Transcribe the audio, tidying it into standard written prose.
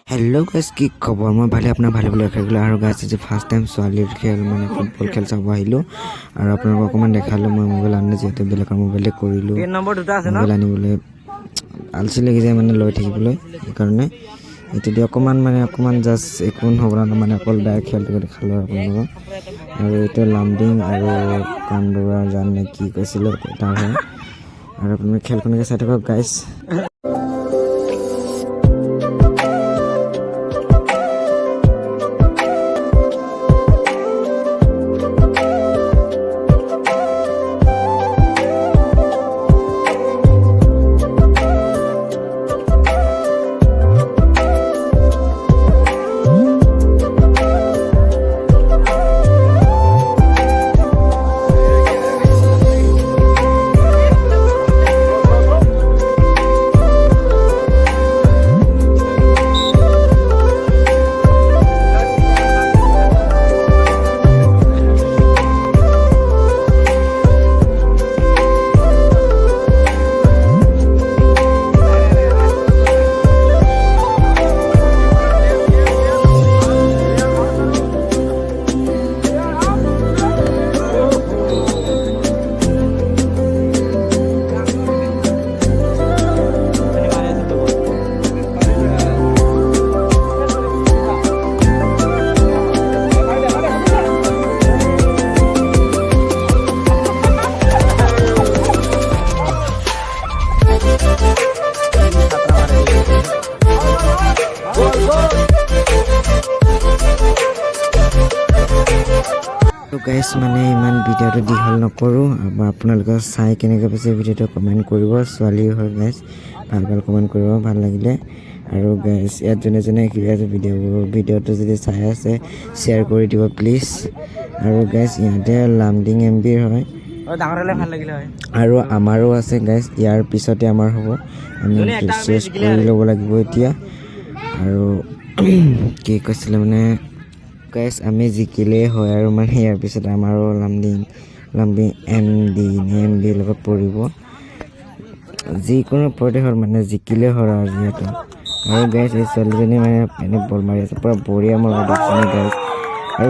hello guys की खबर मैं ভালে আপোনাৰ ভালে বুলি আশা কৰিলো আৰু গাইস যে ফাৰ্স্ট টাইম সোৱালিৰ খেল মানে ফুটবল খেল চাব আহিলো আৰু আপোনাক অকমান দেখালো মই মোবাইল আনি যেতে বেলেগ মোবাইলে কৰিলো তিন নম্বৰ দুটা আছে ন মোবাইল আনিবলৈ আলসি লাগি যায় মানে লৈ থাকিবলৈ এই কাৰণে এটো দি অকমান জাস্ট একোন হ'ব না মানে অকল ডাইৰেক্ট খেলটো দেখালো আপোনাক আৰু এটা লামডিং আৰু কান্দৰা জানে কি কৈছিল তাৰ হয় আৰু আপুনি খেলখনকে চাই থাকক গাইস তো গাইস মানে ইমান ভিডিওটো দীঘল নকৰো আৰু আপোনালোকে চাই কেনেকৈ পাইছে ভিডিওটো কমেন্ট কৰিব সোৱালি হয় গাইস ভাল কমেন্ট কৰিব ভাল লাগিলে আৰু গাইস ইয়াত জনে কিবা ভিডিওটো যদি চাই আছে শেয়াৰ কৰি দিব প্লিজ আৰু গাইস ইয়াতে লামডিং এমবি হয় ডাঙৰলে ভাল লাগিলে হয় আৰু আমাৰো আছে গাইস ইয়াৰ পিছতে আমাৰ হ'ব আমি শেষ কৰি ল'ব লাগিব এতিয়া আৰু কি কৈছিল মানে গাইস আমি জিকিলে হয় আৰু মানে ইয়াৰ পিছত আমাৰো লামডিং এমবি লগত পৰিব যিকোনো পৰতে হ'ল মানে জিকিলে হয় আৰু যিহেতু আৰু গাইস এই ছোৱালীজনী মানে বল মাৰি আছে পুৰা বঢ়িয়া মই গাইস আৰু